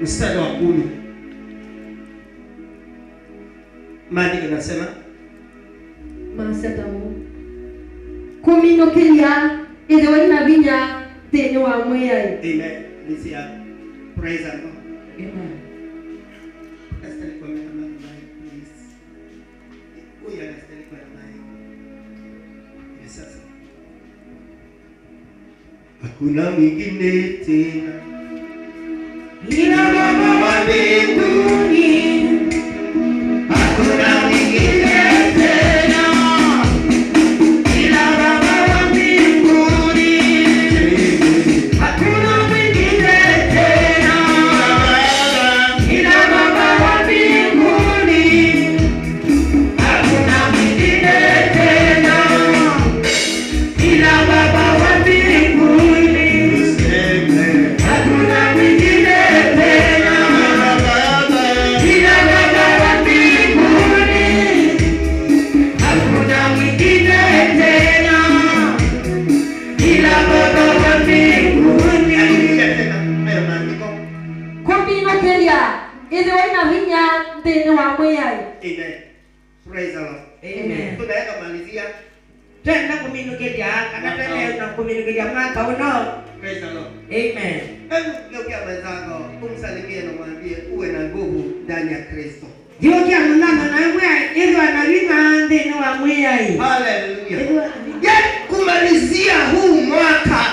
mstari wa 10. Maandiko yanasema masatamu kuminokelia ile ina vinya tene wa mwaya. Amen. This year praise the Lord. Amen. Let's stand for a minute, please. We are standing for a minute. Yes, sir. Hakuna mwingine tena ila Baba wa mbinguni, hakuna mwingine tena ila Baba wa mbinguni, hakuna mwingine tena ila Baba wa mbinguni, hakuna mwingine tena ila Baba wa mbinguni, hakuna mwingine Ile ina vinya tene wa mwaya. Amen. Praise the Lord. Amen. Tunaweza kumalizia tena kuminukelia kana tena na kuminukelia mwaka uno. Praise the Lord. Amen. Hebu geukia mwenzako, umsalimie na mwambie uwe na nguvu ndani ya Kristo. Geukia mnana na wewe ili analima tene wa mwaya. Hallelujah. Kumalizia huu mwaka.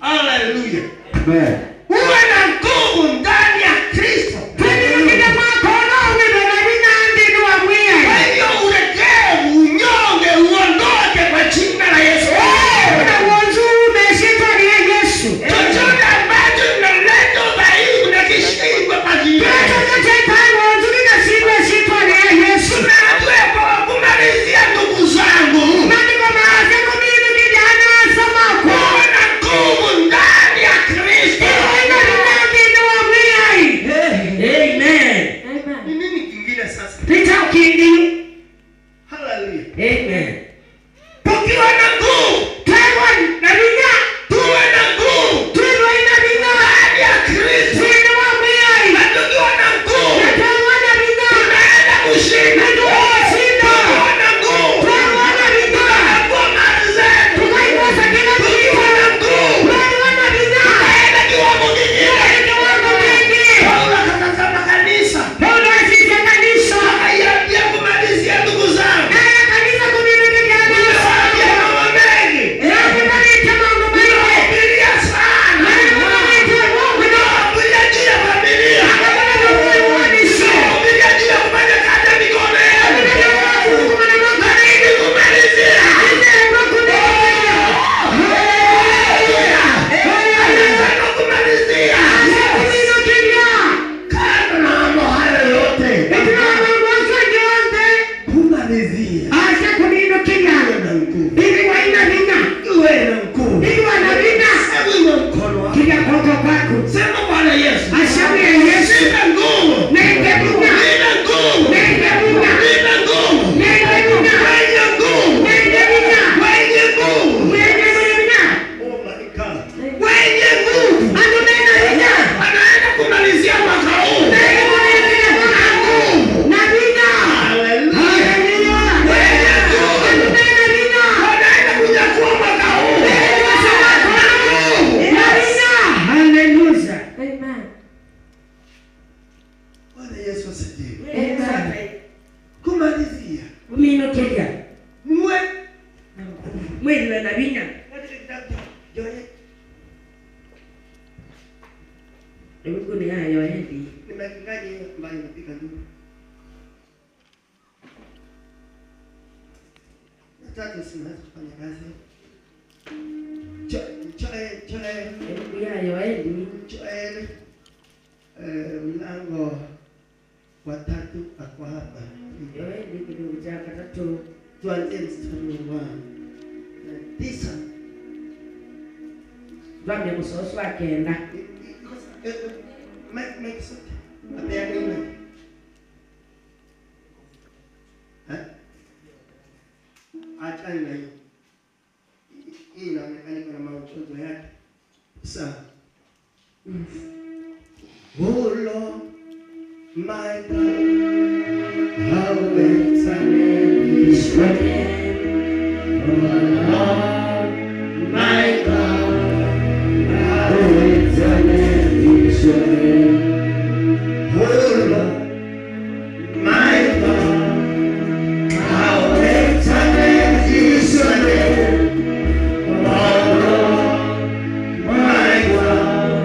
Hallelujah. Amen. Uwe na nguvu ndani ya Kristo. Kristo. Hebu ni hayo endi. Ni makingaji ambayo inapika ndugu. Nataka usimame kufanya kazi. Choe. Hebu hayo endi. Choe. Mlango wa 3 kwa hapa. Endi kidogo cha 3. Tuanze mstari wa 9. Twambie kusoswa kenda. Make sote. Ameamini. Achana na hiyo. Hii inaonekana kama mauchozo yake. Sawa. Oh Lord, my God, how excellent is your name. Oh Lord, my God, how excellent is your name. Oh Lord, my God, how excellent is your name. Oh Lord, my God,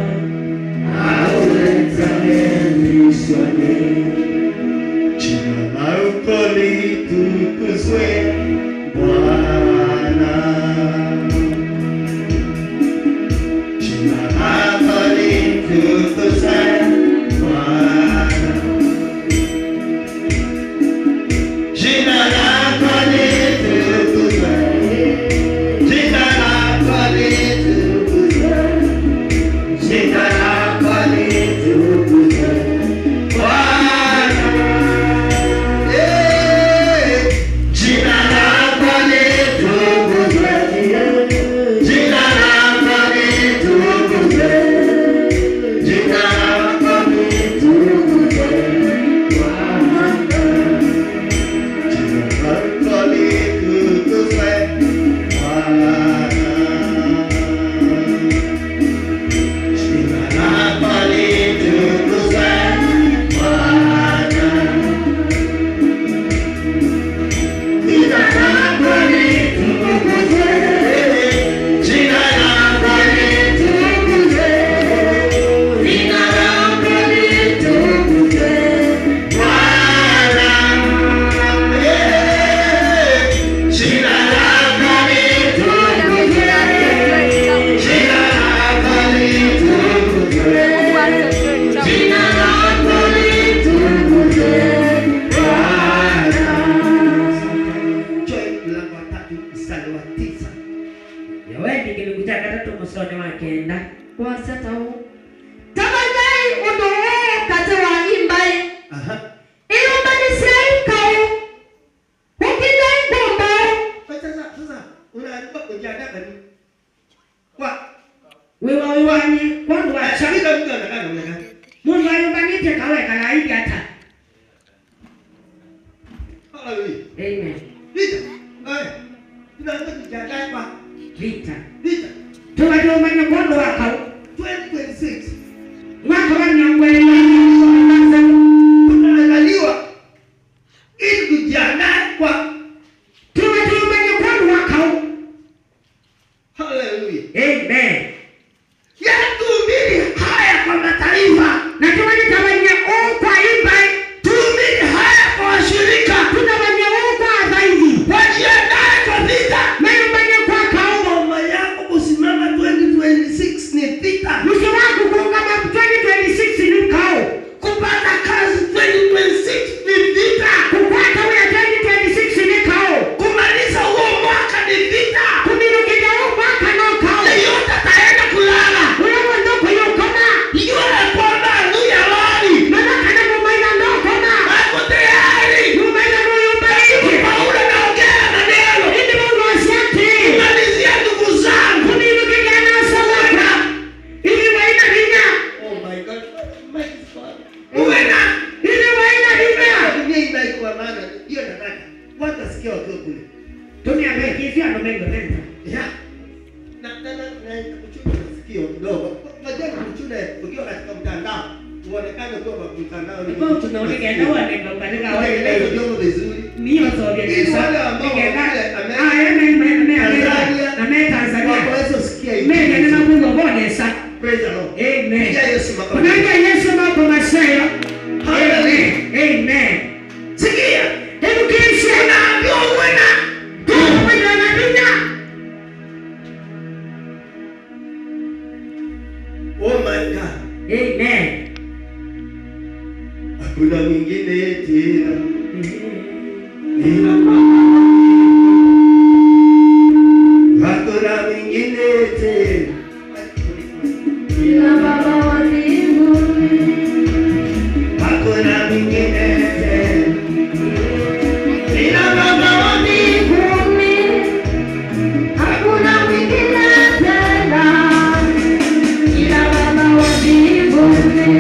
how excellent is your name. Jina lako litukuzwe Bwana. Jina lako litukuzwe Bwana. Jina lako litukuzwe. Jina lako litukuzwe. Jina lako litukuzwe Bwana. Jina lako litukuzwe. Jina lako litukuzwe. Jina lako litukuzwe Bwana. Jina lako litukuzwe Bwana. Jina lako litukuzwe Bwana. Jina lako litukuzwe. Jina lako litukuzwe. Jina lako litukuzwe Bwana. Jina lako litukuzwe. Jina lako litukuzwe. Jina lako litukuzwe Bwana. Joy mlango wa 3 mstari wa 9. Endi kidogo cha 3 mstari wa kenda. Wasatau. Tafadhali ondoe kati wa imbai. Aha. Ilomba ni saikao. Ukida ngomba. Sasa unaanza kujiandaa kwa nini? Kwa Wewe kwanza acha. shangila mtu anakaa namna gani? Mungu ayubanite kaweka na hivi hata. Hallelujah. Amen. Vita. Tunaanza kujiandaa kwa Vita. vita. Tuwadomanya kondo wako. 2026. Mwaka wa nyangwele. Tunaangaliwa ili kujiandaa kwa Tuwadomanya kondo wako. hallelujah. Amen. Yatuhubiri haya kwa mataifa. Na tuwanitawanya kwa imbai. Tuhubiri haya kwa washirika. Tunawanya kwa zaidi. Wajiandae kwa vita. Mayumbanya kwa kao. Mama yako kusimama 2026 ni vita. Mwisho wako kuungama 2026 ni kao. Kupata kazi 2026 ni vita. Kukwata uya 2026 ni kao. Kumaliza huo mwaka ni vita. Kuminukija mwaka no kao. Yeyote ataenda kulala. Ulewa ndoko yokona. Yule kwamba anuya lori. Manaka na mumaina ndokona. Ako tayari. Mumaina no yumbaiki. Paulo anaongea maneno. Hindi mungu asiati. Kumalizia ndugu zangu. Kuminukija na salaka. Ili waina hinya. Oh my God. Uwe na. Ili waina hinya. Dunia inaikuwa maana. Hiyo nataka. Watu wasikia wakiwa kule. Dunia mekizia no mengo mengo. Ya. Na kuchuna masikio kidogo. Unajua kuchuna ukiwa katika mtandao. Uonekane ukiwa kwa mtandao. Iko tunaonekana ndio wanaenda katika wale Ndio vizuri. mio zote Ili wale ambao wale Tanzania waweze kusikia hivi. mimi nina mungu bonesa Praise the Lord. Amen. Pigia Yesu makofi. Pigia Yesu makofi. Hallelujah. Amen. Sikia. Hebu kisha unaambiwa uwena. Uwena na dunia. Oh my God. Amen. Hakuna mwingine tena. Hakuna mwingine tena. Ila Baba wa mbinguni. Hakuna mwingine tena. Ila Baba wa mbinguni. Hakuna mwingine tena. Ila Baba wa mbinguni.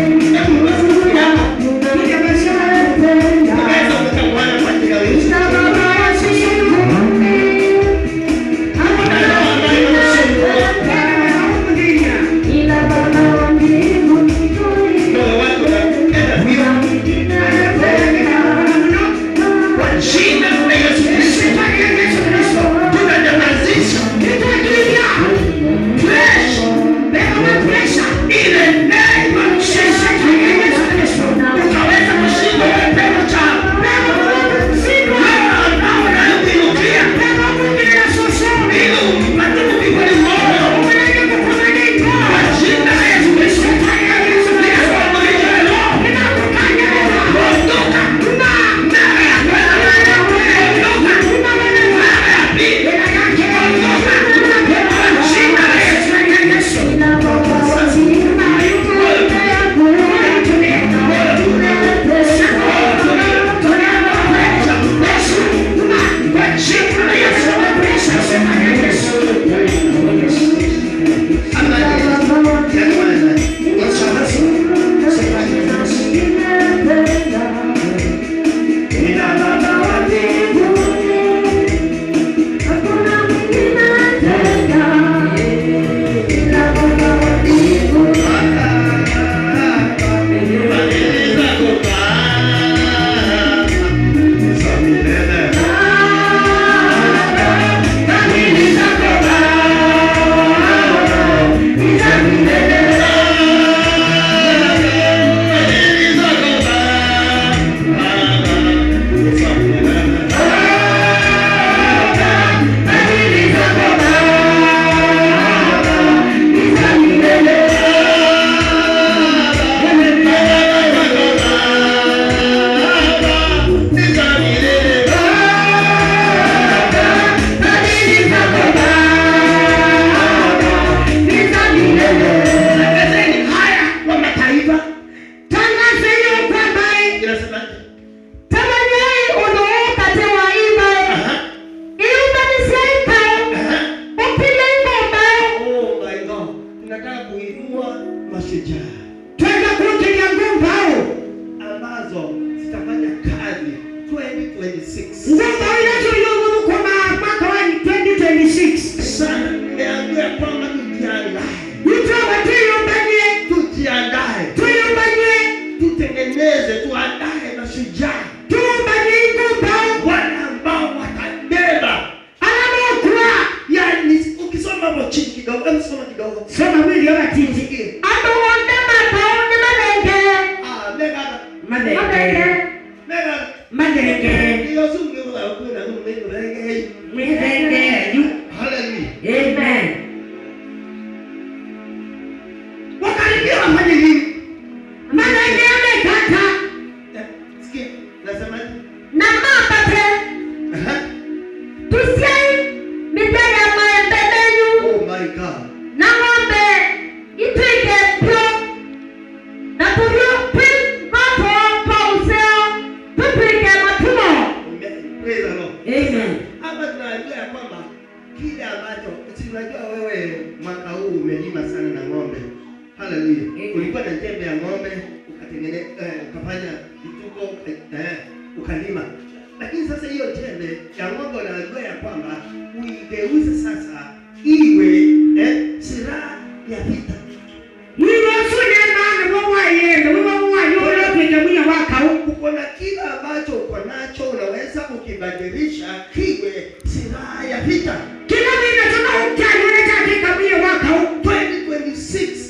Ukalima. Lakini sasa hiyo jembe ya ng'ombe unajua ya kwamba uigeuze sasa iwe silaha ya vita. Uko na kila ambacho uko nacho unaweza kukibadilisha kiwe silaha ya vita. 2026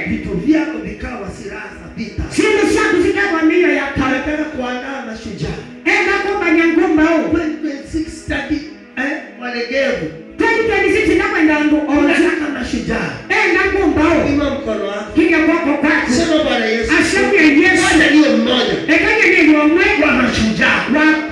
vitu vyako vikawa silaha za vita. Simu zako zikawa mbio ya kale. Anataka kuandaa mashujaa. Enda kwa nyangumba huko. 2026 study walegevu. 2026 nakwenda ndo Unataka mashujaa. enda ngumba huko. Inua mkono wako. Piga kwako kwako. Sema Bwana Yesu. Asema Yesu. Bwana ndiye mmoja. Ekanya ni mmoja Wa mashujaa.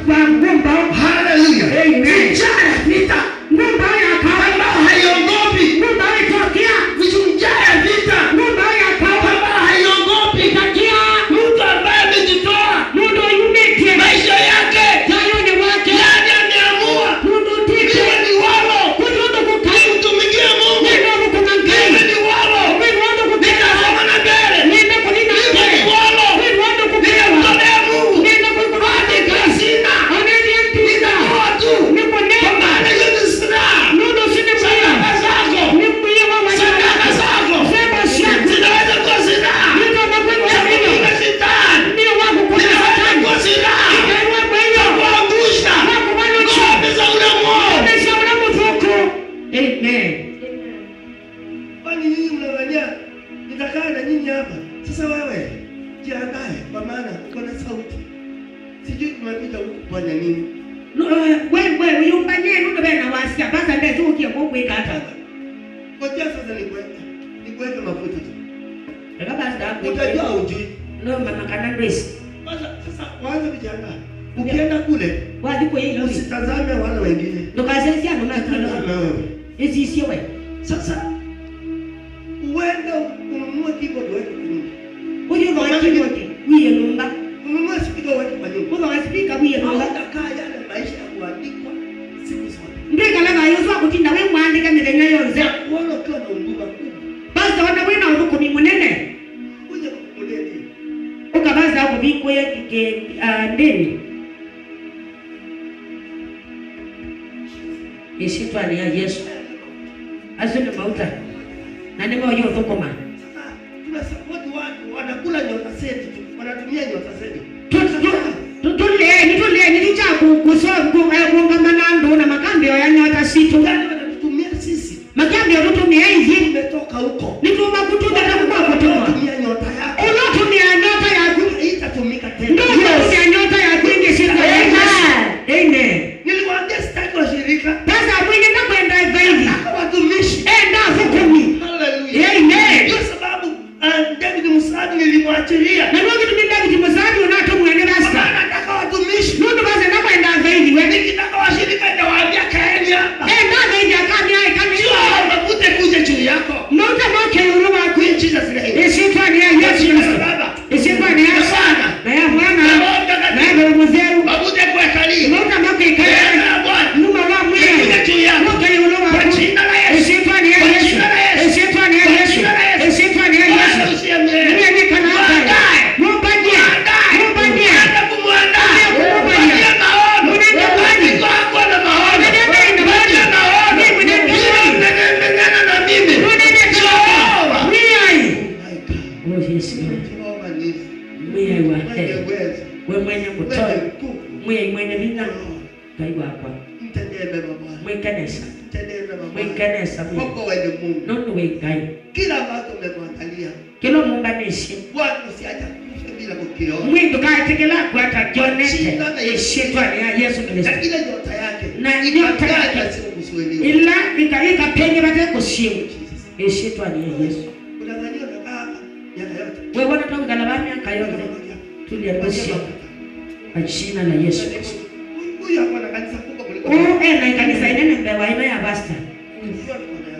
wa ngumba huko. Hallelujah. Amen. Shujaa ya vita. Ngumba ya kawa Ambao haiongopi. ngumba itokea. Shujaa ya vita. Ngumba ya kawa Ambao haiongopi. itakia. Mtu ambaye amejitoa Mundu yunike. maisha yake. Jayo ni wake. Yaani ameamua. Mundu tike. Iwe ni walo. Kutoka kukai. Nimtumikie Mungu. Nenda kukunangai. Iwe ni walo. Kutoka kukai. Nitasoma na mbele. Nenda kulina. Iwe ni walo. Kutoka kukai. Nitamtolea Mungu. Nenda kukunangai. Hadi kasina. Oneni antiza. Nitakuwa tu. Nipo nenda. Kwa maana hiyo ni silaha. Mundu sini mbuya. Sadaka zako. Nimbuya wa wajana. Sadaka zako. Sema shaka. Zinaweza kuwa silaha. Nenda makwenda Za hilo. kupinga shetani. Ndio wako kuna Zinaweza hatani. kuwa silaha. Ikawa kwa hiyo. Za kuangusha. Wako wano cha. Ngome za ulimwengu. Omesha ulamu tuku. Amen. Kwani nyinyi mnang'ania nitakaa na nyinyi hapa. Sasa wewe jiandae kwa maana uko na sauti. Sijui tumepita huku kufanya nini. Wewe uyumbanye nundo bena wasia basa ndezo ukie Mungu ikata. Ngoja sasa nikuweke mafuta tu. Eka basa da. Utajua hujui. No mama kana ndwesi. Sasa waanze kujiandaa. Ukienda kule Wadi kwa hilo. usitazame wale wengine. Ndokazensia ndo na kilo. Tazame wewe. Ezi sio wewe. Sasa uende ununue keyboard weke kwa nyumba. Uyo ndo keyboard. Wiye numba. Ununue speaker weke kwa nyumba. Uyo speaker wiye numba. Utakaa yale maisha ya kuandikwa siku zote. Ndika langa yozo akutinda we mwandika midenya yonze. Uone ukiwa na huduma kubwa. Basa wana wena uruku ni munene. Kuja kukuleni. Ukabaza hapo biko ya kike ndeni. Yeshitwa ni ya Yesu. Azuni mauta. Na nimo yo thokoma. Sasa tunasapoti watu wanakula nyota zetu, wanatumia nyota zetu. Tulie ni tucha kuungamana ndo na makambi ya nyota situ. Gani wanatutumia sisi? Makambi ya tutumia hivi. Tumetoka huko. Nituma kututa na kwa kutoa. Tumia nyota yako. Unatumia nyota yako. Haitatumika tena. Ndio tumia nyota yako ingi siku ya Yesu. Amen. Niliwaambia sitaki washirika. Sasa mwingi na kwenda zaidi. Watumishi. Enda hukumi. Hallelujah. Amen. Kwa sababu David Musadi nilimwachilia. Na ndio kitu David Musadi unatumwa ni basta. Nataka watumishi. Ndio basi na kwenda zaidi. Wewe Nikitaka washirika nitawaambia kaeni hapa. enda zaidi akamia kama Sio mabute kuja juu yako. Nota mwake uruma kwa Jesus name. Isifa ni ya Yesu Kristo. Isifa ni ya Bwana. Na ya Bwana. Na ya Bwana mzee. Mabute kwa kali. Nota mwake kaya. Numa wa mwili. Mwake uruma kwa jina la Yesu. Isifa ni ya Yesu. Isifa ni ya Yesu. Isifa ni ya Yesu. Ni ni kana hapa. Mumbanye. Mumbanye. Hata kumwandaa. Mumbanye. Munenda kwani. Kwa na maono. Munenda kwani. Mimi Nenda na mimi. Munenda kwani. Mimi. Oh Yesu. Jehova ni Mimi wa mwenye uwezo. wewe mwenye mtoto. Mwenye nguvu. Mwenye vina. Kaiwa hapa. Mtendee mema Bwana. Mwekanesa. Mtendee mema Bwana. Mwekanesa. Wako wewe Mungu. Nondo wekai. Kila ambacho umemwandalia. Kilo muunganishi. Bwana usiache kufa bila kukiona. Mwindo katikela kwa tajonete. Yeshitwa ni ya Yesu Kristo. Na ile nyota yake. Na nyota yake. Kusueliwa. Ila ikapenye bate kushimu. Yeshitwa ni ya Yesu. Unadhania unakaa miaka yote. Wewe unatoka na bami akayote. Tulia kushimu. Kwa jina la Yesu Kristo. Huyu hapa na kanisa kubwa kuliko. Na kanisa inene mbewa ina ya basta.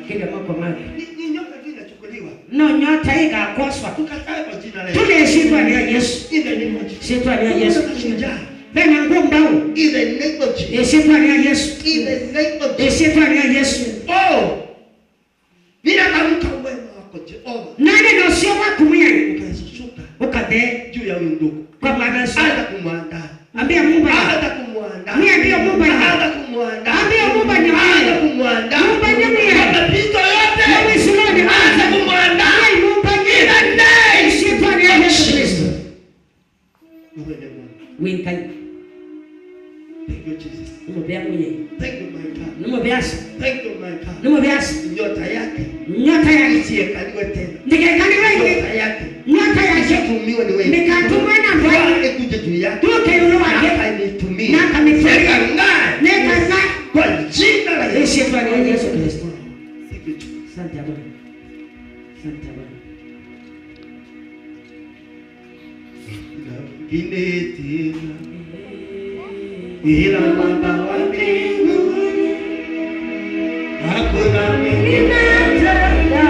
Kile mwako mali. Ni nyota tu inachukuliwa. No nyota ikakoswa. Tukatae kwa jina la Yesu. Tule shitwa ni ya Yesu. In the name of Jesus. Shitwa ni ya Yesu. Shujaa. Bena ngomba u. In the name of Jesus. Yeshitwa ni ya Yesu. In the name of Jesus. Yeshitwa ni ya Yesu. Oh. Bila kamka wema wako Jehova. Nani ndio sio wako mwenyewe? Ukashuka Ukade juu ya huyu ndugu. kwa maana sio. Hata kumwandaa. Ambia Mungu. Hata kumwandaa. Mimi ambia Mungu. Hata kumwandaa. Ambia Mungu ni wewe. Hata kumwandaa. Mungu ni wewe. Mapito yote. Wewe sio ni Hata kumwandaa. Mungu ni wewe. Yeshitwa ni ya Yesu Kristo. Wewe ni Mungu. Winkai. Thank you Jesus. Umebea mwenyewe. Thank you my God. Numobeasa. Thank you my God. Numobeasa. Nyota yake Nyota ya isiekaliwe tena. ndikekani wewe tumiwa ni wewe. Nikatumwa na mbaya. Kuja juu yake. Tuke yulo wake. Akanitumia. Na kanitumia. Neka kwa jina la Yesu. Yesu ni Yesu Kristo. Asante Bwana. Asante Bwana. Gine tena. Ila Baba wa mbinguni. Hakuna mwingine tena.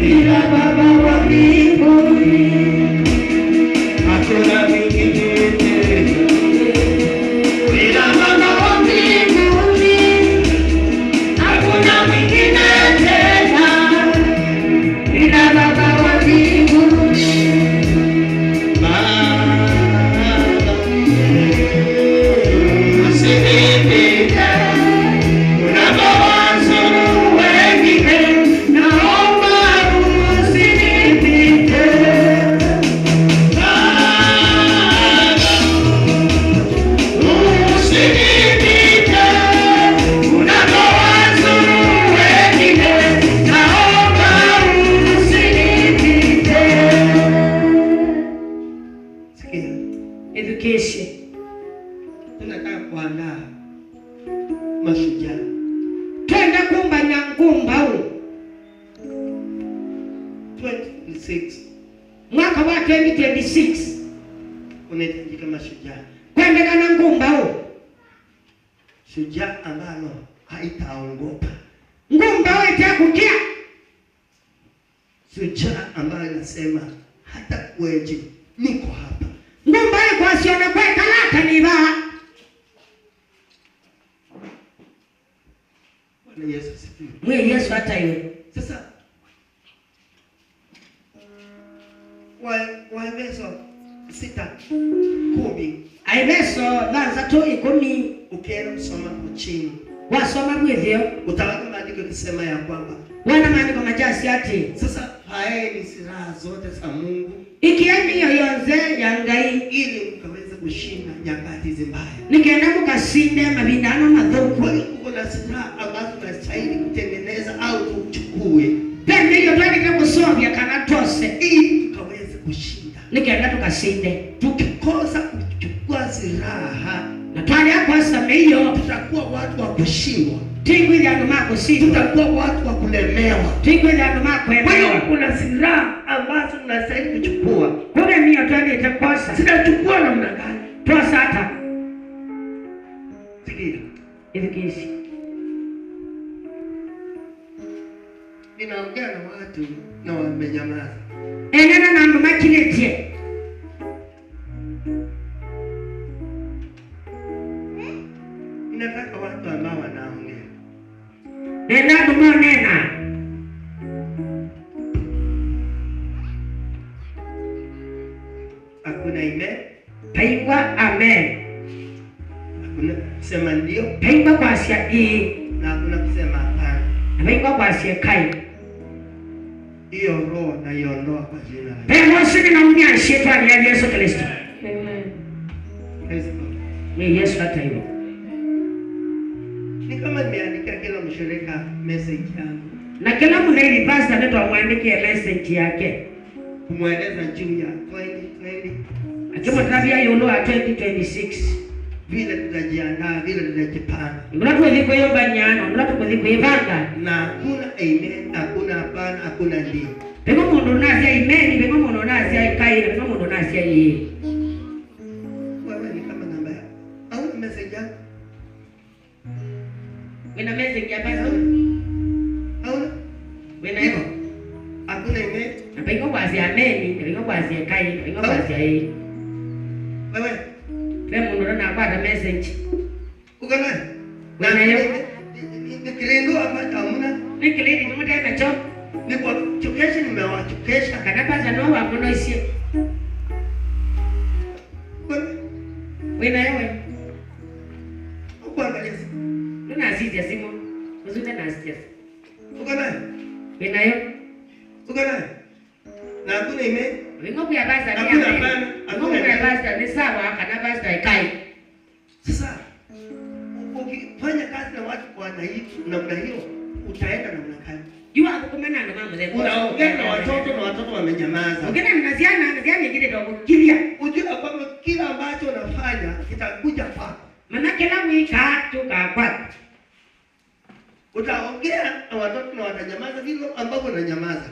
Ila Baba wa mbinguni. Hakuna mwingine tena. Ila Baba wa mbinguni. Hakuna mwingine tena. Ila Baba wa mbinguni. Education. Tunataka kuandaa mashujaa. Twenda kumba Nyangumba huu 26 mwaka wa 2026 unahitajika mashujaa. kwenda na Ngumba huu. Shujaa ambalo haitaongopa. Ngumba huu itakukia. Shujaa ambayo inasema hata kweje niko hapa. Ngumba hii kwa siona kwa kalaka ni ba. Bwana Yesu asifiwe. Mwe Yesu hata yeye. Sasa Waefeso 6:10 Aefeso danza tu 10 ukienda kusoma kwa chini wasoma mwithio utaona maandiko yakisema ya kwamba wana maandiko majasi ati sasa haeni silaha zote za Mungu ikieni yoyonze ya ngai ili mkaweze kushinda nyakati mbaya. Nikienda kukasinde mabindano madhuku. Kwa hiyo kuna silaha ambazo tunastahili kutengeneza au kuchukue. Pende hiyo twende kusovya kana tose Ili tukaweze kushinda. Nikienda tukasinde. Tukikosa kuchukua silaha Na twali hapo sameyo tutakuwa watu wa kushindwa. tingwi ya nduma kusindwa. Tutakuwa watu wa kulemewa. Tingwi ya nduma Kwa hiyo kuelewa. kuna silaha ambazo tunastahili kuchukua. Kuna mio twende itakosa. Tunachukua namna gani? Tosa hata. Sikia. Education. Ninaongea na watu na wamenyamaza. Enena na nduma kinetie. Ninataka watu ambao wanaongea. Nena nduma nena. Hakuna amen. Paigwa amen. Hakuna kusema ndio Paigwa kwa asia na hakuna kusema hapana. Paigwa kwa asia kai. Hiyo roho na iondoa kwa jina la Yesu. Pemo sini na mnya shetani ya Yesu Kristo. Amen. Praise God. Ni Yesu hata hiyo. Ni kama nimeandika kila mshirika message yangu. Na kila mlaini pastor ndio amwandikie message yake. Kumweleza juu ya 2020 Akiwa tabia yolo ya 2026. vile tutajiandaa, vile tutajipanga. Mlatu liko hiyo banyano, mlatu liko ivanga. Na hakuna amen, hakuna hapana, hakuna ndio. Pego mundu nazi amen, pego mundu nazi kai, pego mundu nazi yeye. Wewe ni kama namba yako. Au message yako? Wena message ya pastor. Au Wena hiyo. hakuna amen. Pego kwazi amen, pego kwazi kai, pego kwazi yeye. Wewe Pego mundu na kwata message. uko nani? Wena hiyo. Nikirendo hapa hamna. Nikilini mmoja na cho. Ni kwa chokesha nimewachokesha. Kana pastor no wa mno isi. Wena hiyo. Uko angalia. Nuna asisi ya simu. Uzuna na asisi. Uko nani? Wena hiyo. Uko nani? Na hakuna amen. Wingo ya basta ni Hakuna amen. hapana, Wingo hakuna ya basta ni sawa kana basta ikai. Sasa ukifanya kazi na watu kwa namna hiyo utaenda namna gani? jua kukomana na mama zako unaongea na watoto wamenyamaza. Ongea na naziana ingine ndio kukilia. Ujua kwamba kila ambacho unafanya kitakuja kwako. Maana kila wika tuka kwako. Utaongea na watoto na watanyamaza vile ambavyo unanyamaza.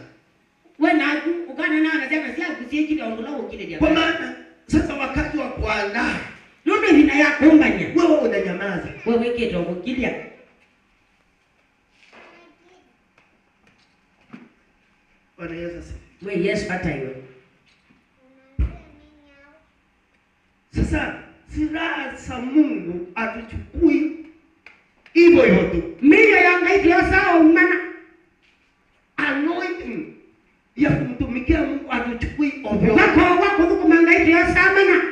Wewe na ukana na naziana sia kusie kile ondola ukile dia. Kwa maana sasa wakati wa kuandaa Lundo hina ya kumbanya. wewe unanyamaza. Wewe kile kukilia. Bwana Yesu asifiwe. Wewe Yesu hata hiyo. Sasa silaha za Mungu atuchukui hivyo hivyo tu. Mio yanga ndio sawa umana. Anointing ya kumtumikia Mungu atuchukui ovyo. Wako kumanga ndio sawa mana.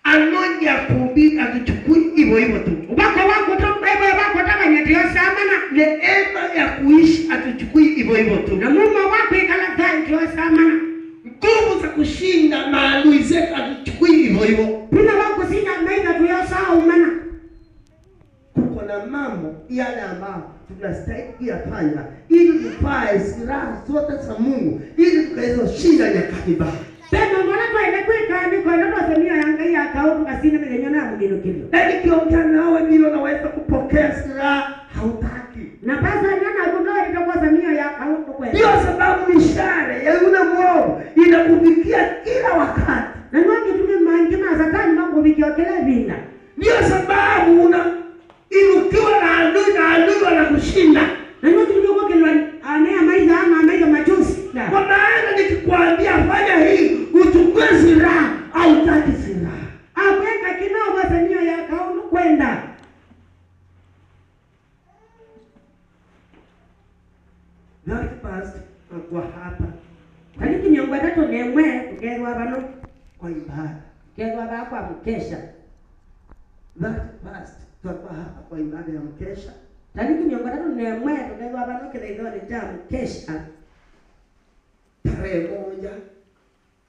Anointing ya kuhubiri atuchukui hivyo hivyo tu. Wako tu wewe wako tabanya ndio sawa mana. Neema ya kuishi atuchukui hivyo hivyo tu. Na Mungu wako ikala dhani ndio sawa mana. Nguvu za kushinda maadui zetu atuchukui hivyo hivyo. Kuna wako sina maida ndio sawa umana. Kuko na mambo yale ambayo tunastahili kuyafanya ili tupae silaha zote za Mungu ili tukaweza kushinda nyakati mbaya. Tena ngona kwa ile kwa ndo semia yanga ya kao kasina mwenyewe na mgino kilo. Yaani kiongea nawe bila unaweza kupokea silaha hautaki. Na pasa nyana kutoa itakuwa semia ya kao kwa. Ndio sababu mishale ya yule mwovu inakufikia kila wakati. Na ndio kitu mangima satani mambo vikiokele vina. Ndio sababu inukiwa na adui wanakushinda. Na ndio kitu kwa kile anea maisha machozi. Kwa maana nikikwambia fanya hii uchukue silaha au utaki silaha. Aweka kinao semia ya kao kwenda. That past kwa hapa Kaniki nyongwa tatu nemwe kugerwa bano kwa ibada. kugerwa baba mkesha. That past kwa hapa kwa ibada ya mkesha. Kaniki nyongwa tatu nemwe kugerwa bano kile ndio ni jamu kesha. Tarehe 1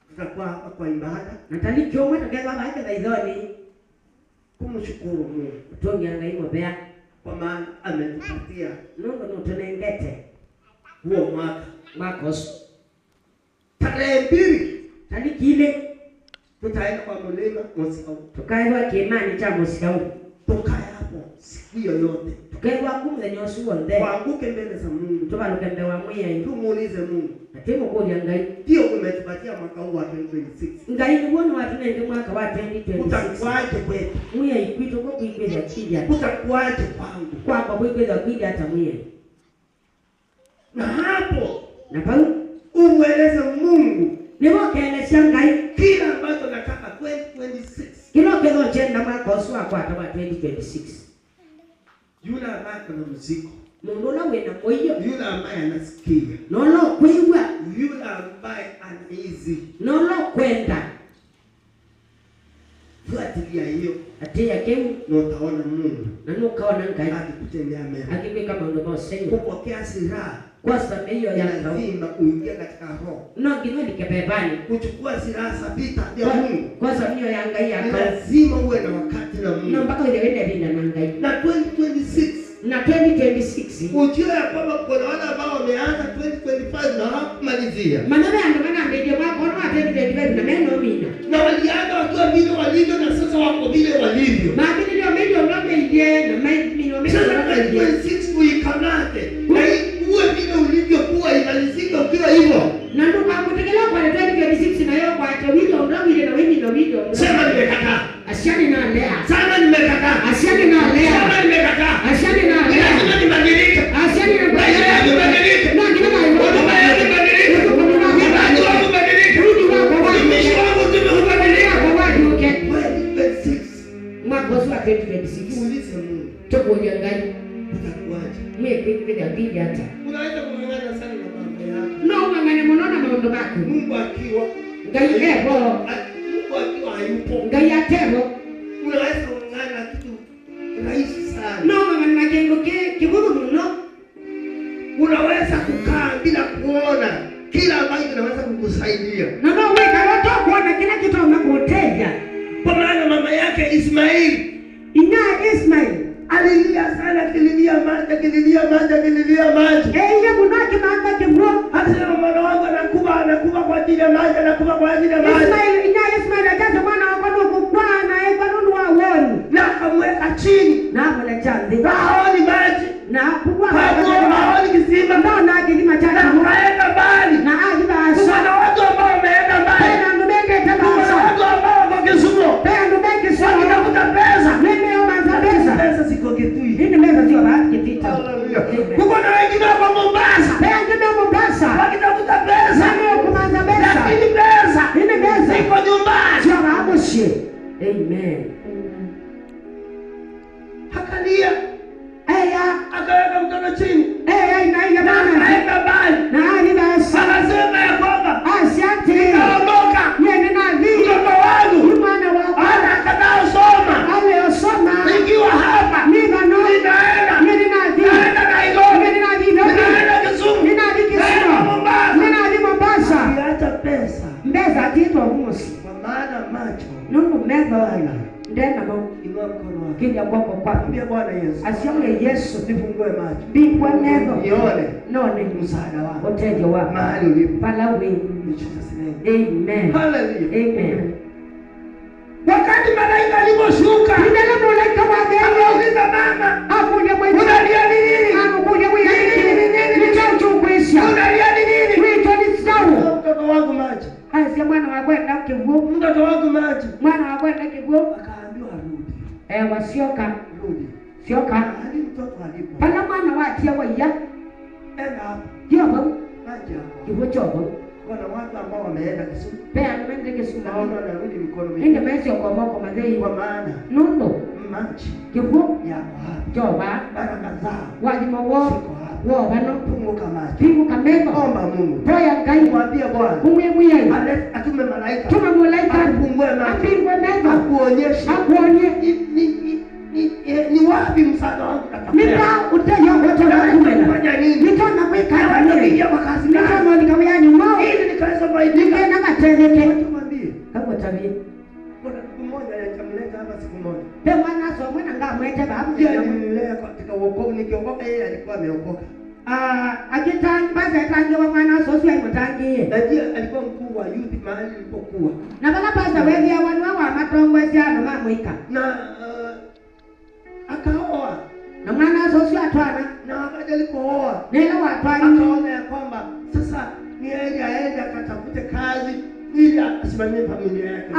tutakuwa hapa kwa ibada. Na kaniki nyongwa kugerwa bano kile ndio Kumshukuru Mungu Tongi angaimo bea kwa maana ametupatia nungu nutunengete huo mwakos. Tarehe 2 Kaniki ile tutaenda kwa mlima Mosau. tukaewa kiimani cha Mosau. Tukae hapo siku yoyote. Tukaewa kumle nyosuo nde. Waanguke mbele za Mungu. Tubalukembe wa mwiya Tumuulize Mungu. Atimo kodi ngai. Ndio umetupatia mwaka huu wa 2026. Ngai ni wonu watu nende mwaka wa 2026. Utakuaje kwetu? Mwiya ikwito kwa kuikweza kija. Utakuaje kwangu? Kwa kuikweza kija hata mwiya. Na hapo Na pau umweleze Mungu niwo kele shangai kila ambacho nataka 2026. kilo kelo chenda mwaka oswa kwa 2026. Yule ambaye ana muziki, Mundu na wena moyo yule ambaye anasikia, nolo kuiwa yule ambaye anaizi, nolo kwenda fuatilia hiyo ati yake na utaona Mungu na nukaona ngai akikutendea mema. akibeka mambo mosenya Kupokea silaha kwa sababu hiyo ya ngao lazima uingie katika roho. no kino likebebani Kuchukua silaha za vita vya Mungu kwa sababu hiyo ya ngai ya ngao lazima uwe na wakati na no Mungu. mpaka ile wende binda na ngai Na 2026 na 2026 ujue ya kwamba kuna wale ambao wameanza 2025 na hawakumalizia. maneno yandomana mbele mwako na 2025 na meno mina Na walianza wakiwa vile walivyo na sasa wako vile walivyo. maana ndio medio ngombe ile na mino mino Sasa 2026 uikamate. Na uwe vile ulivyokuwa imalizike ukiwa hivyo. na ndo kwa kutekelea kwa 2026 na yeye kwa tawili ndio ile na wewe ndio Sema nimekataa. asiani na lea Sema nimekataa. asiani na lea Sema nimekataa. asiani na lea Lazima nibadilike. asiani na Lazima nibadilike. na ndio na Huduma yangu ibadilike. Uimbaji wangu ubadilike. Utumishi wangu ubadilike. kwa watu wote 2026 mwaka wa 2026 muulize Mungu. tukuja ngai Utakuaje? mimi pia pia hata Unaweza kung'ang'ana sana na mambo yako. no ngangane monona maondo bako Mungu akiwa ngai ebo Mungu akiwa hayupo. ngai atebo Unaweza kung'ang'ana kitu rahisi sana. no ngangane na kengo kibubu no Unaweza kukaa bila kuona kila ambacho kinaweza kukusaidia. no weka watu kuona kila kitu umekuteja Kwa maana mama yake Ismaili ina Ismail alilia sana, kililia maji. Yeye kunaki manga kibro. Akasema mwana wangu anakufa kwa ajili ya maji, Ismail akaanza mwana wako kukwana kwa nunu wa woni. Na akamweka chini. Na mwanachandi. Haoni maji. Na kubwa haoni kisima. Na kilima cha kaenda mbali. Na basa. Kuna watu ambao wameenda mbali. Pena ndubenge tabasa. Kuna watu ambao wako Kisumu. Pena ndubenge sawa. Wakitafuta pesa. Mimi omanza pesa. Pesa siko Kitui. Hii meza sio bahati kitita. Kuko na wengine wako Mombasa. Pena ndubenge Mombasa. Wakitafuta pesa. Mimi kumanza pesa. Lakini pesa. Mimi pesa. Siko nyumbani. Sio habushi. Amen. Hakalia. Eya. Akaweka mkono chini. Eya inaenda bana. Aenda mbali. Na basa. Akasema ya kwamba Asante. nikaondoka. Yeye ni nabii. Mtoto wangu. Mwana wako. Anakataa soma. Aliyosoma. Nikiwa hapa. Ninaenda. Ninaenda. Yeye ni nabii. Naenda Nairobi. Yeye ni nabii. Ninaenda Kisumu. Ninabii Kisumu. Naenda Mombasa. Ninabii Mombasa. Niacha pesa. Mbeza kiitwa musi. Kwa maana macho. Nungu meza. Ndena mo. Inua mkono wako. Kija kwako kwako. Mwambie Bwana Yesu. Asiamwe Yesu. Nifungue macho. Bingwa mezo. Nione. None. Msaada wako. Oteje wako. Mahali ulipo. Palawe. In Jesus' name. Amen. Hallelujah. Amen. Wakati malaika aliposhuka, Ndio malaika wa Mungu. akauliza mama, Akuja mwenye. unalia nini? Akuja mwenye. Nini? Nitachokuisha. Unalia nini? Wito ni sawa. Mtoto wangu maji. Haya mwana wa kwenda kivu. Mtoto wangu maji. Mwana wa kwenda kivu. Akaambiwa rudi. Wasioka. Rudi. Sioka. Hadi mtoto alipo. Pana mwana wa tia wa ya. Enda hapo. Yobo. Maji hapo. Kivu chobo. Kuna watu ambao wameenda Kisumu. Pea nimende Kisumu. Naona wanarudi mikono Ndio miwili. mesi kwa moko madei. Kwa maana Nuno. maji Kivu. yako hapa. Joba. Baraka zao. Wajima wo. Siko hapa. Wo bano. Funguka maji. Pingu kameno. Omba Mungu. Toya ngai. Mwambie Bwana. Umwe. Atume malaika. Tuma malaika. Afungue maji. Apingwe meno. Akuonyeshe. Akuonye. Ni wapi msaada wangu utatoka? Nika uteyo wote na kumela. Fanya nini? Nitona kweka Nitawaambia nini? kwa kazi Nitona gani? nikawea nyuma. Ili nikaweza faidika. Nike na matereke. Tumwambie. Kama tabia. Kuna siku moja nitamleta hapa siku moja. Pe mwana so mwana nga mwete babu. Yeye alinilea katika wokovu, nikiokoka yeye alikuwa ameokoka. Agitan basa tangi wa mwana so sio mutangi. Najua alikuwa mkuu wa youth mahali nilipokuwa. Na bala basa wewe ya wanu wa matongwe sia no mamwika. Na akaoa. Na mwana so sio atwana. Na wakati alipooa Nela watwani. akaona ya kwamba sasa ni yeye aende akatafute kazi ili asimamie familia yake.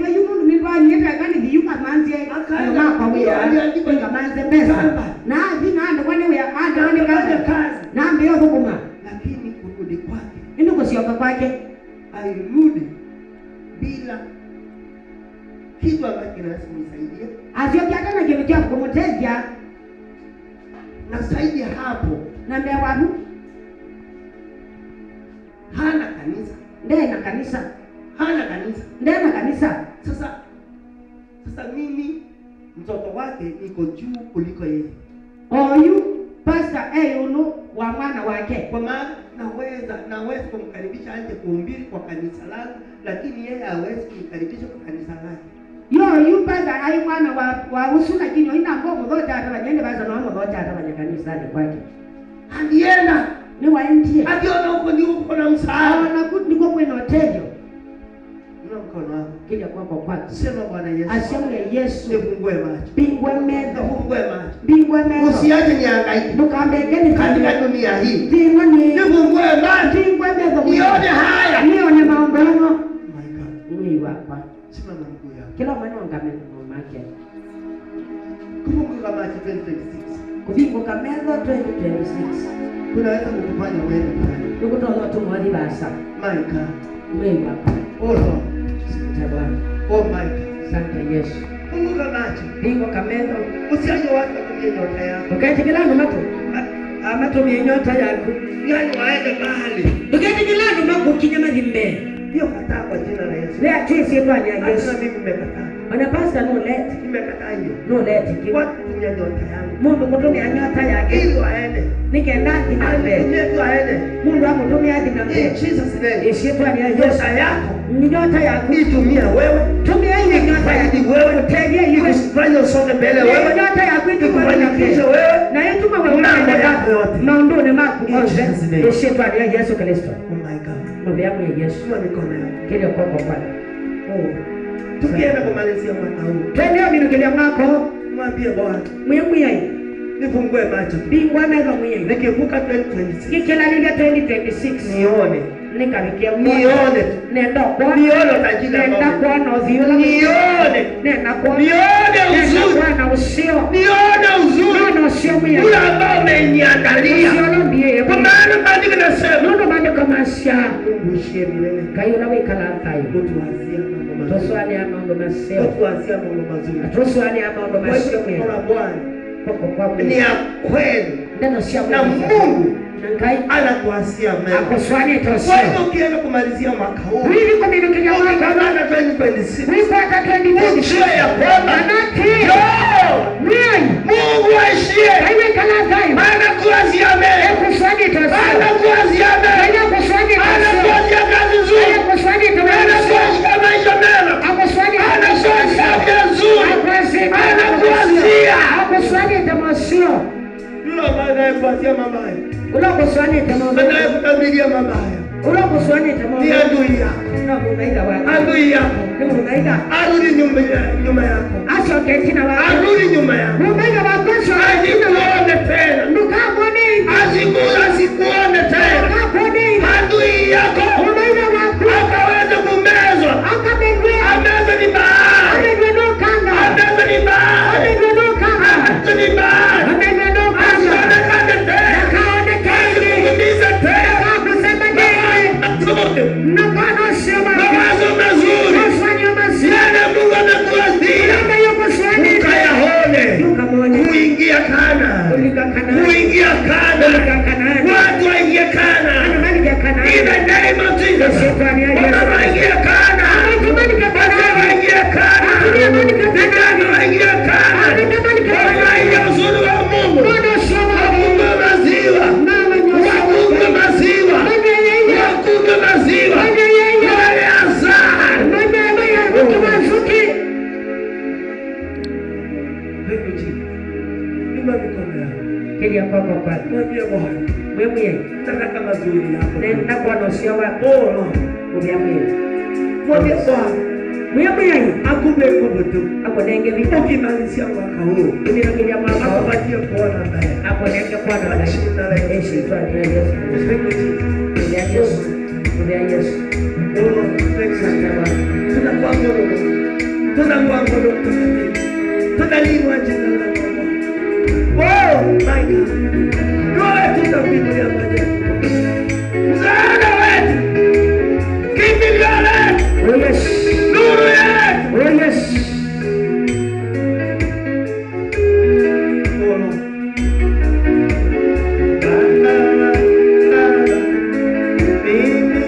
Ya yumu ni kwa nyeta gani biyuka manze. Akaenda Kwa wia. aliandika Kwa manze pesa. Na vina ndo kwani wewe anda wani kazi. Na mbio hukuma. Lakini kurudi kwake Ndio kusioka kwake. alirudi bila kitu ambacho kinaweza kumsaidia. Asiyokiata na kitu cha kumteja. Na zaidi ya hapo Na mbia wabu. hana kanisa. Ndena kanisa. Hana kanisa. Ndena kanisa. Sasa mimi mtoto wake niko juu kuliko yeye. Oyu pastor Eyunu wa mwana wake. Kwa maana naweza kumkaribisha aje kuhubiri kwa kanisa langu, lakini yeye hawezi kumkaribisha kwa kanisa lake. Yu pastor ai mwana wa usuna kinyo ina ngomo zote atabanyende baza na ngomo zote atabanya kanisa ni kwake. Alienda Ni waintie. akiona huko ndio uko na msaada. Na kuti niko kweno tejo. Una mkono wako. Kija kwako kwake. Sema Bwana Yesu. Asiamwe Yesu. Nifungue macho. Bingwe mezo. Nifungue macho. Bingwe mezo. Usiache nihangaike. Nukambegeni Katika dunia hii. Bingwe ni. Nifungue macho. Bingwe mezo. Nione haya. Nione maombano. My God. Ni wapa. Simama mguu yako. Kila mwana wangameni mwake. Kufunguka macho 2026. Kufunguka mezo 2026. Kunaweza kukufanya uende pale. Nikutoa tu mwali basa. My God. Mwewa. Oh Lord. Sikute Bwana. Oh my God. Asante Yesu. Funguka macho. Bingo kamendo. Usiache watu watumie nyota yako. Uketi kilano mato. Amatumie nyota yako. Yaani waende mahali. Uketi kilano mako kinyama zimbe. Hiyo kataa kwa jina la Yesu. Lea tuisi Bwana ya Yesu. Hata mimi nimekataa. Ana pastor no let. Nimekataa hiyo. No let. Watu kutumia nyota yangu. Mungu kutumia nyota yake. Ili waende. Nikenda kinambe. Anitumie tu aende. Mungu amutumia kinambe. In Jesus name. Yesu Bwana ya Yesu. Nyota yako. Nyota yako. Itumia wewe. Tumia Ili kufaidi wewe, kufanya usonge mbele wewe, kufanikisha wewe na yetu mambo mambo yako yote. maondone makuoze Jesus' name. eshetu ali Yesu Kristo Oh my God. ndio yangu ya Yesu Sua mikono yako. kile kwa Bwana. Tukienda kumalizia mwaka huu, Twende mimi kile mwako mwambie Bwana, mwemwe nifungue macho. bingwa mega mwe. Nikivuka 2026, Kikela lile 2026 nione. nikabikia Nione. nenda kwa Nione utajiri nenda ambao. kwa no viola Nione. nenda kwa Nione uzuri. na usio Nione uzuri. no usio mwe Ule ambao umeniandalia. usio ndiye Kwa maana maandiko yanasema, nono mande kama sha uishie milele. kayo na wekala tayo Tuwazia mambo mazuri. toswali amando maseo Tuwazia mambo mazuri. toswali amando Kwa hivyo maseo neno la Bwana kwa ni ya kweli. neno sha Na Mungu ngai anakuasia mema. akoswali Kwa tosio hivyo ukienda kumalizia mwaka huu, wili kuminukilia mwaka ukikamata 2026, wipata 2026 ujue ya kwamba anati Joo, Wai, Mungu aishie kaiwe kala tayo anakuasia mema. kuswali tosio Anakuasia mema. kuswali tosio Anakuasia kazi nzuri. kuswali tosio Anakuasia maisha mema. akuswali Anakuasia afya nzuri. Anakuasia. akuswali tosio Yule ambaye anayekuasia mabaya, ulo kuswali tosio anayekutabilia mabaya, ulo kuswali ni tosio adui yako. na munaida wa Adui yako ni munaida arudi nyuma yako, aso kentina wa arudi nyuma yako, munaida wa koso asikuone tena, ndukabone asikuone tena. ndukabone Adui yako munaida wa akaweza kumezwa, akabendwe amezwa ni bahari, amendwe no kanga amezwa ni bahari, amendwe no kanga amezwa ni bahari, amendwe no kanga asionekane tena, kaonekane asikuumize tena. kusema nini nakano sema Mawazo mazuri kufanya mazuri yale Mungu amekuazia ndio yuko swali ukayahone, tukamwone kuingia Kana, kulika kana kuingia Kana, Kanani. watu waingie Kana. Kanani ya Kanani. In the name of Jesus, watu waingie Kana, watu waingie Kana, vijana waingie Kana, wafurahie uzuri wa Mungu, wakunywe maziwa, wakunywe maziwa, wakunywe maziwa, wale azaa. Inua mikono yako. Kili kwa Mwambie Bwana, wewe nataka mazuri yako. nenda kwa nosio wa Oh, ubyamwe mwambie Bwana, wewe akupe nguvu tu. akonenge vita Ukimalizia mwaka huu, kimino kilia mwako akupatie kuona mbele. akonenge kwa Kwa na jina la Yesu. Yesu twani ya Yesu Thank you, Jesus. ya Yesu ya Yesu Oh, thank you. Tunakuabudu. Tunakuabudu mtakatifu. Tunaliinua jina lako Bwana. Oh, my God. Roho tunakuinulia majani. Msaada wetu. Kimbilio letu. oh yes Nuru yetu. oh yes Oh, Lord. Mimi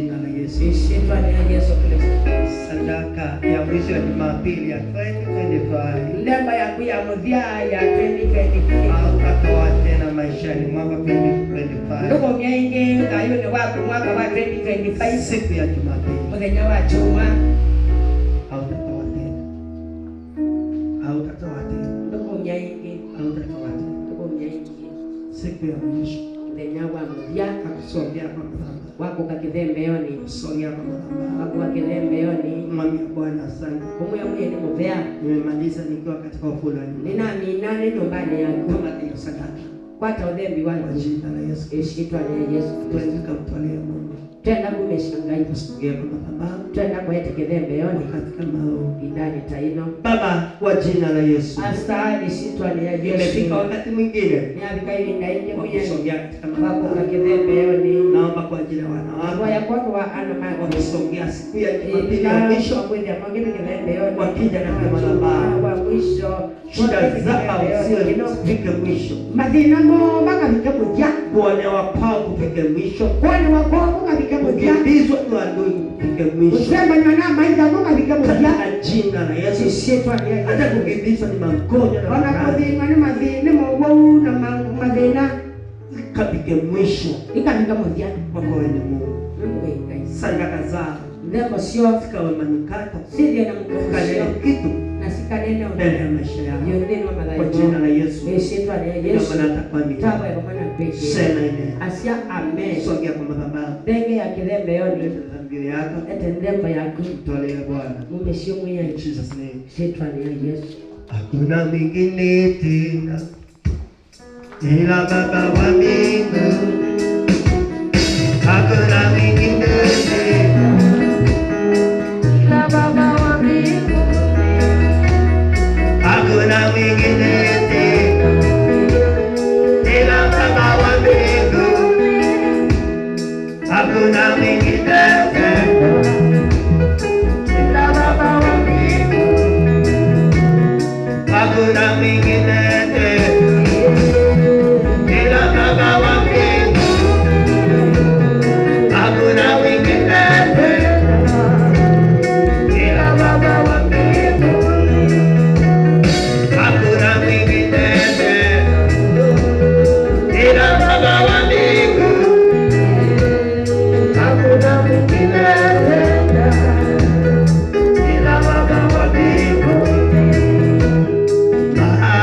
jina la Yesu. Isitwa ni Yesu Kristo. Sadaka ya mwisho ya Jumapili ya 2025. Ndemba ya muthia ya 2025. Hautatoa tena maishani mwaka 2025. Ndugu mwenye ngayo ni wako mwaka wa 2025. Siku ya Jumapili. Mwenye wa chuma. Hautatoa tena. Hautatoa tena. Ndugu mwenye. Hautatoa tena. Ndugu mwenye. Siku ya mwisho. Mwenye wa muthia Kusogea kwa mama. wako kakithembeoni. Kusogea kwa mama. Wako kakithembeoni. Mwambie Bwana asante. Kumwe mwenye ni muthia. Nimemaliza nikiwa katika ufulani. Ninaamini nyumbani yangu. Kama hiyo sadaka. Kwata udhembi Kwa wangu. jina la Yesu. Isitwa ni Yesu Kristo. Tunataka kutolea Mungu. Twenda kumeshangai. Kusogea kwa mama. Twenda kwete kithembeoni. Katika maombi. Idani taino. Baba, kwa jina la Yesu. Asta isitwa ni Yesu. Imefika wakati mwingine. Ni abika hivi ndaije mwenye. Kusogea katika Wako maombi. kakithembeoni. Naomba kwa ajili ya wanawake. Kwa ya kwako wa ana mago. Wakisogea siku ya Jumapili ya Ila mwisho. mwezi mwingine kithembeoni. Wakija katika madhabahu. Wa mwisho. Shida zao sio zifike mwisho. Mathina mo magabika muthia. Kuonewa kwao kufike mwisho. Kwani wako magabika muthia. Kukimbizwa na adui kufike mwisho. Usema nyona maitha mo magabika muthia. Katika jina la Yesu. Isitwa ni Yesu. Hata kukimbizwa ni magonjwa na Ona maradhi. kuthima ni mathina mo na mathina. Kafike mwisho. Ikabika muthia. Kwa wewe ni Mungu. Mungu ngai. Sadaka zao Ndemo sio zikawe manukato. sivyo na Kanene mkufusio. kitu Na sikanene mbele ya maisha yao. yondeni wa Kwa jina la Yesu. Isitwa ni Yesu. Kama natakwambia. Tawa ya kumana peke. Sema amen. Asia amen. Sogea kwa madhabahu. Ndege ya kithembeoni. Leta dhambi yako. Ete ndembo yaku. Mtolee Bwana. Mumeshio mwenye. In Jesus name. Isitwa ni Yesu. Hakuna mwingine tena ila Baba wa mbinguni. Hakuna mwingine tena ila Baba wa mbinguni. hakuna mwingine tena ila Baba wa mbinguni. Hakuna mwingine tena Ila Baba wa mbinguni. hakuna mwingine tena ila Baba wa mbinguni. Hakuna mwingine tena ila Baba wa mbinguni. Hakuna mwingine tena ila Baba wa mbinguni. Hakuna mwingine tena ila Baba wa mbinguni. Baba,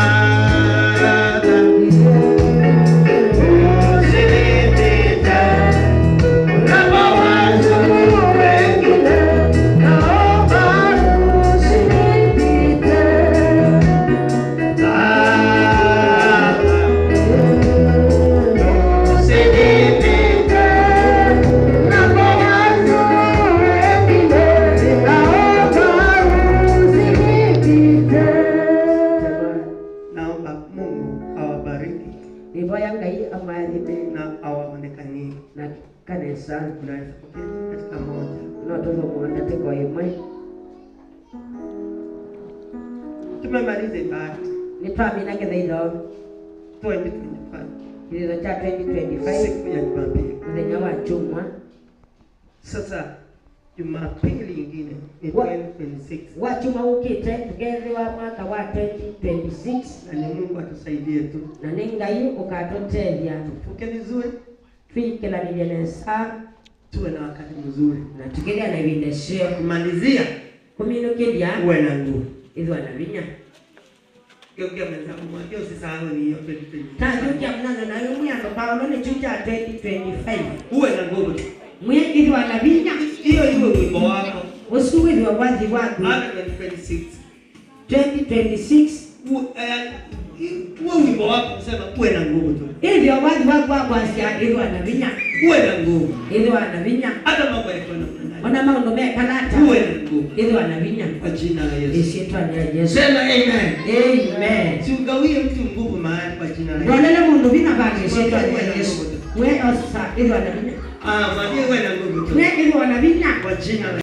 usinipite unapowaza wengine, naomba usinipite. Baba, usinipite unapowaza wengine, naomba usinipite. Naomba Mungu awabariki Nivoya ngai amathime na awaonekanie. na kanisa. Unaweza kuketi katika moja. No tuthomona tiko imwe. Tumemaliza ibada Nitwamina kithaitho 2025 kithaitho cha 2025 siku ya Jumapili. muthenya wa juma. Sasa Jumapili ingine ni Wa- 2026 wa juma ukite tugethe wa mwaka wa 2026 na ni Mungu atusaidie tu na ni ngai ukatutethia tufuke vizuri, twikilanile nesa tuwe na wakati mzuri, na tukilia na ibinde cio kumalizia kuminukilia uwe na nguvu. ithwa na vinya Geukia mwenzako mwambie usisahau ni hiyo 2025. tajukia mnano na yumwiando paulo ni chucha 2025 Uwe na nguvu tu. mwe ithwa na vinya Hiyo iwe wimbo wako. usuwithwa wathi waku Hata 2026 2026 uwe wimbo wako kusema uwe na nguvu tu. ithwa wathi waku wakwasia ithwa na vinya Uwe na nguvu. ithwa na vinya Hata mambo yako na ona maundu mekanata uwe na nguvu. ithwa na vinya Kwa jina la Yesu. isitwa ni Yesu. Sema amen. Amen. Siugawie mtu nguvu mahali kwa jina la Yesu. Ndolele mundu vina vange isitwa ni Yesu. Mwe osa ithwa na vinya Mwambie uwe na nguvu tu. mwe ithwa na vinya Kwa jina la